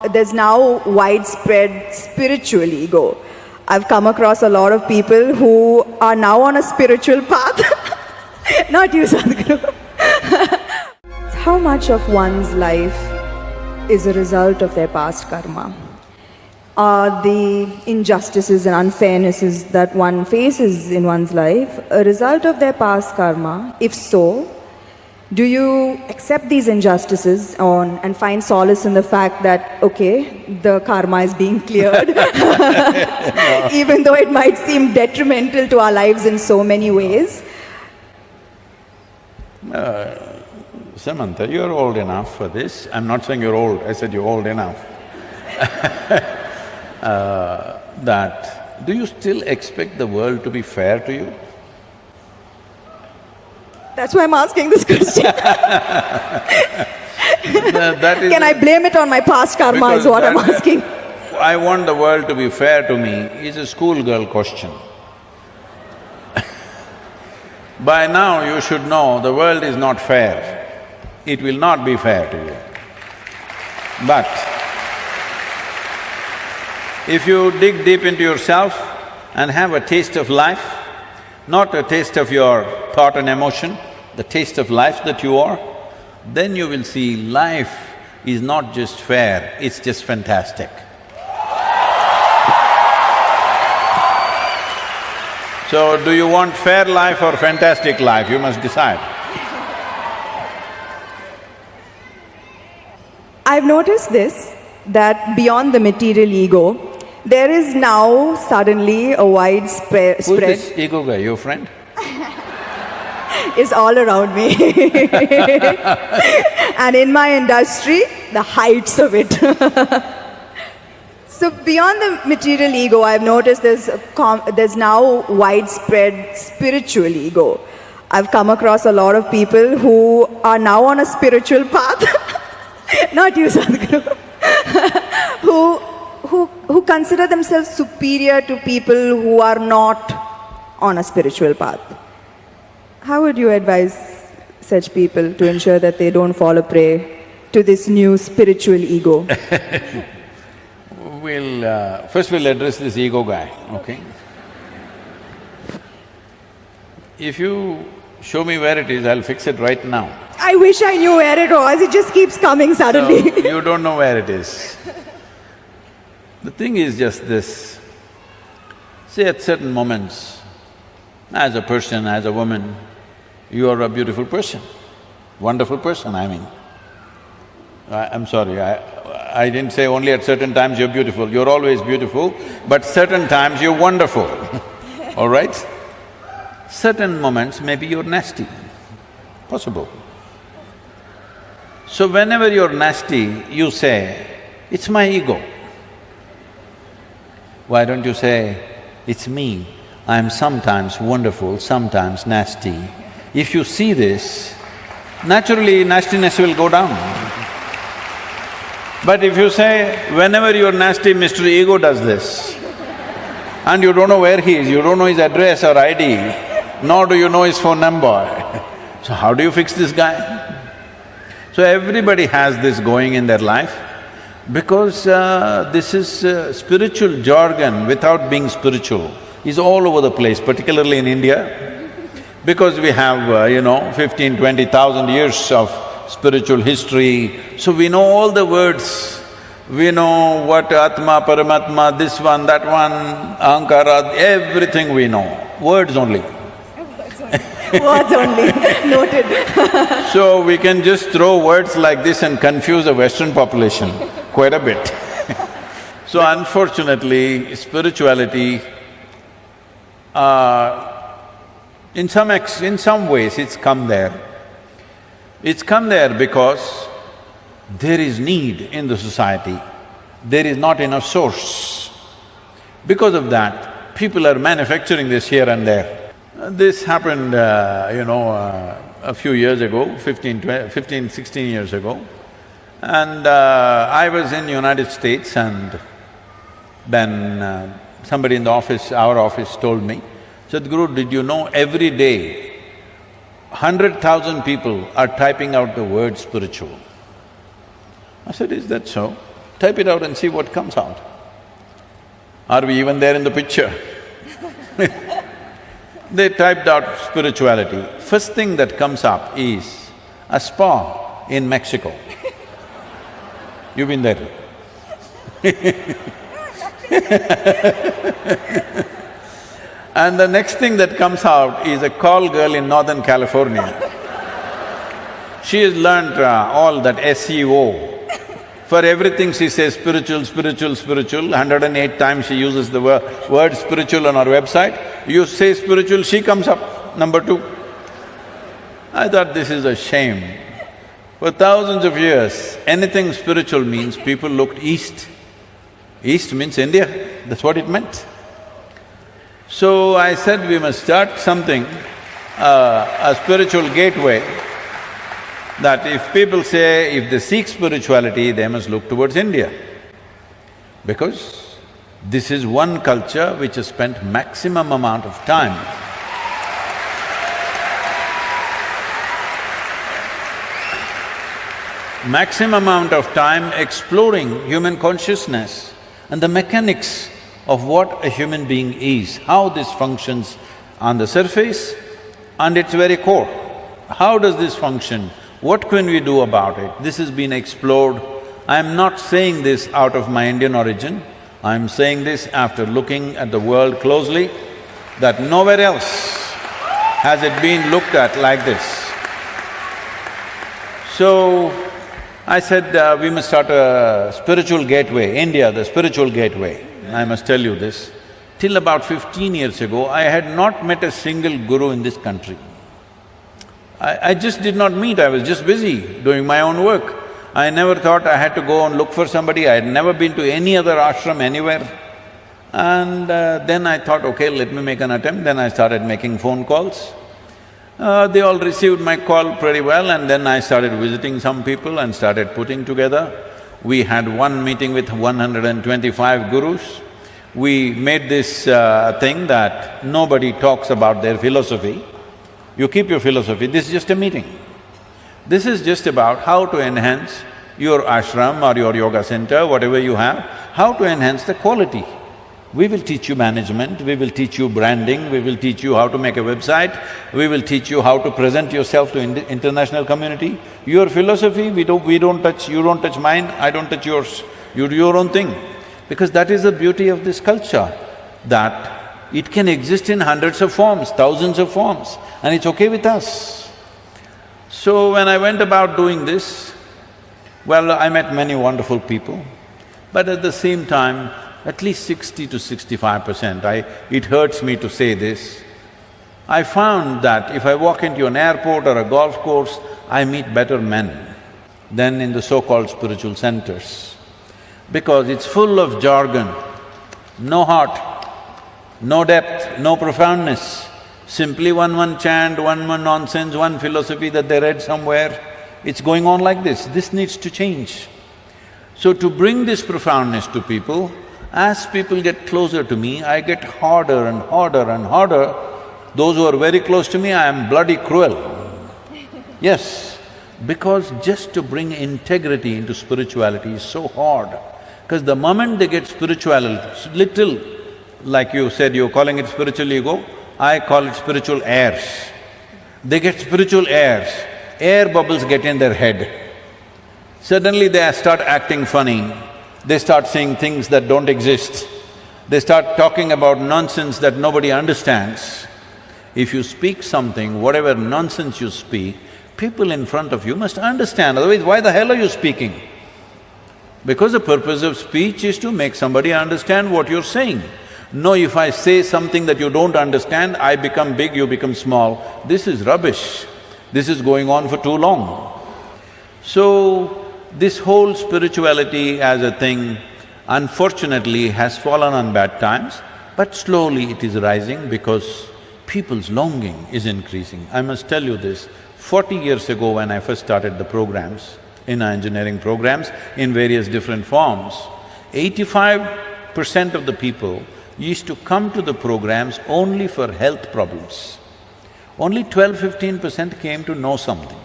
There's now widespread spiritual ego. I've come across a lot of people who are now on a spiritual path. Not you, Sadhguru. How much of one's life is a result of their past karma? Are the injustices and unfairnesses that one faces in one's life a result of their past karma? If so, do you accept these injustices and find solace in the fact that, okay, the karma is being cleared, even though it might seem detrimental to our lives in so many ways? Samantha, you're old enough for this. I'm not saying you're old, I said you're old enough. Do you still expect the world to be fair to you? That's why I'm asking this question. Can I blame it on my past karma is what I'm asking. I want the world to be fair to me is a schoolgirl question. By now you should know the world is not fair. It will not be fair to you. But if you dig deep into yourself and have a taste of life, not a taste of your thought and emotion, the taste of life that you are, then you will see life is not just fair, it's just fantastic. So, do you want fair life or fantastic life? You must decide. I've noticed this, that beyond the material ego, there is now suddenly a widespread… Who's this ego guy, your friend? Is all around me. And in my industry, the heights of it. So beyond the material ego, I've noticed there's now widespread spiritual ego. I've come across a lot of people who are now on a spiritual path. Not you, Sadhguru. who consider themselves superior to people who are not on a spiritual path. How would you advise such people to ensure that they don't fall a prey to this new spiritual ego? First we'll address this ego guy, okay? If you show me where it is, I'll fix it right now. I wish I knew where it was, it just keeps coming suddenly. So, you don't know where it is. The thing is just this, see at certain moments, as a person, as a woman, you are a beautiful person, wonderful person, I mean. I'm sorry, I didn't say only at certain times you're beautiful, you're always beautiful, but certain times you're wonderful, all right? Certain moments maybe you're nasty, possible. So whenever you're nasty, you say, it's my ego. Why don't you say, it's me, I'm sometimes wonderful, sometimes nasty. If you see this, naturally nastiness will go down. But if you say, whenever you're nasty, Mr. Ego does this, and you don't know where he is, you don't know his address or ID, nor do you know his phone number, so how do you fix this guy? So everybody has this going in their life, because this is spiritual jargon without being spiritual is all over the place, particularly in India, because we have 15,000–20,000 years of spiritual history, so we know all the words, we know what Atma, Paramatma, this one, that one, Ahankara, everything we know, words only. Words only, noted. So we can just throw words like this and confuse the Western population quite a bit. So unfortunately, spirituality, in some ways it's come there. It's come there because there is need in the society, there is not enough source. Because of that, people are manufacturing this here and there. This happened, a few years ago, 16 years ago. And I was in United States, and then somebody in the office, our office, told me, Sadhguru, did you know every day 100,000 people are typing out the word spiritual? I said, is that so? Type it out and see what comes out. Are we even there in the picture? They typed out spirituality. First thing that comes up is a spa in Mexico. You've been there. And the next thing that comes out is a call girl in Northern California. She has learned all that SEO. For everything she says spiritual, spiritual, spiritual. 108 times she uses the word spiritual on our website. You say spiritual, she comes up, number 2. I thought this is a shame. For thousands of years, anything spiritual means people looked east. East means India, that's what it meant. So I said we must start something, a spiritual gateway, that if people say if they seek spirituality, they must look towards India. Because this is one culture which has spent maximum amount of time exploring human consciousness and the mechanics of what a human being is, how this functions on the surface and its very core. How does this function? What can we do about it? This has been explored. I am not saying this out of my Indian origin, I am saying this after looking at the world closely, that nowhere else has it been looked at like this. So, I said we must start a spiritual gateway, India, the spiritual gateway. I must tell you this, till about 15 years ago, I had not met a single guru in this country. I just did not meet, I was just busy doing my own work. I never thought I had to go and look for somebody, I had never been to any other ashram anywhere. And then I thought, okay, let me make an attempt, then I started making phone calls. They all received my call pretty well, and then I started visiting some people and started putting together. We had one meeting with 125 gurus. We made this thing that nobody talks about their philosophy. You keep your philosophy, this is just a meeting. This is just about how to enhance your ashram or your yoga center, whatever you have, how to enhance the quality. We will teach you management, we will teach you branding, we will teach you how to make a website, we will teach you how to present yourself to international community. Your philosophy, we don't touch, you don't touch mine, I don't touch yours. You do your own thing. Because that is the beauty of this culture, that it can exist in hundreds of forms, thousands of forms, and it's okay with us. So when I went about doing this, well, I met many wonderful people, but at the same time, at least 60 to 65%, it hurts me to say this, I found that if I walk into an airport or a golf course, I meet better men than in the so-called spiritual centers. Because it's full of jargon, no heart, no depth, no profoundness, simply one chant, one nonsense, one philosophy that they read somewhere. It's going on like this, this needs to change. So to bring this profoundness to people, as people get closer to me, I get harder and harder and harder. Those who are very close to me, I am bloody cruel. Yes, because just to bring integrity into spirituality is so hard. Because the moment they get spirituality, little, like you said, you're calling it spiritual ego, I call it spiritual airs. They get spiritual airs, air bubbles get in their head. Suddenly they start acting funny. They start saying things that don't exist. They start talking about nonsense that nobody understands. If you speak something, whatever nonsense you speak, people in front of you must understand, otherwise why the hell are you speaking? Because the purpose of speech is to make somebody understand what you're saying. No, if I say something that you don't understand, I become big, you become small. This is rubbish. This is going on for too long. So, this whole spirituality as a thing, unfortunately, has fallen on bad times, but slowly it is rising because people's longing is increasing. I must tell you this, 40 years ago when I first started the programs, in our engineering programs, in various different forms, 85% of the people used to come to the programs only for health problems. Only 12–15% came to know something.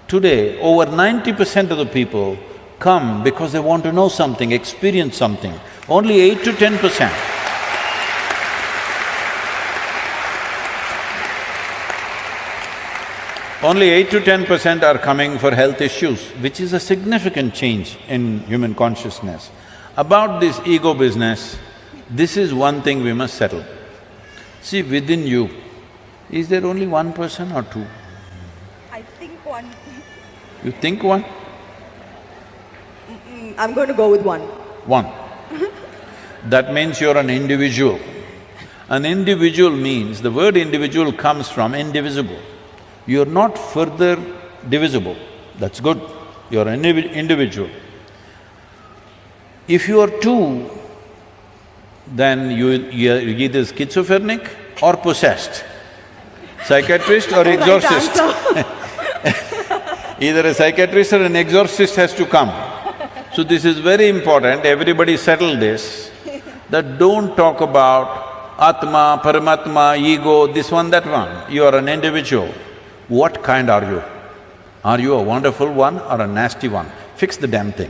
Today, over 90% of the people come because they want to know something, experience something. Only 8 to 10%. Only 8 to 10% are coming for health issues, which is a significant change in human consciousness. About this ego business, this is one thing we must settle. See, within you, is there only one person or two? I think one. You think one? I'm going to go with one. One. That means you're an individual. An individual means, the word individual comes from indivisible. You're not further divisible, that's good, you're an individual. If you are two, then you're either schizophrenic or possessed, psychiatrist or exorcist. Either a psychiatrist or an exorcist has to come. So this is very important, everybody settle this, that don't talk about Atma, Paramatma, ego, this one, that one. You are an individual. What kind are you? Are you a wonderful one or a nasty one? Fix the damn thing.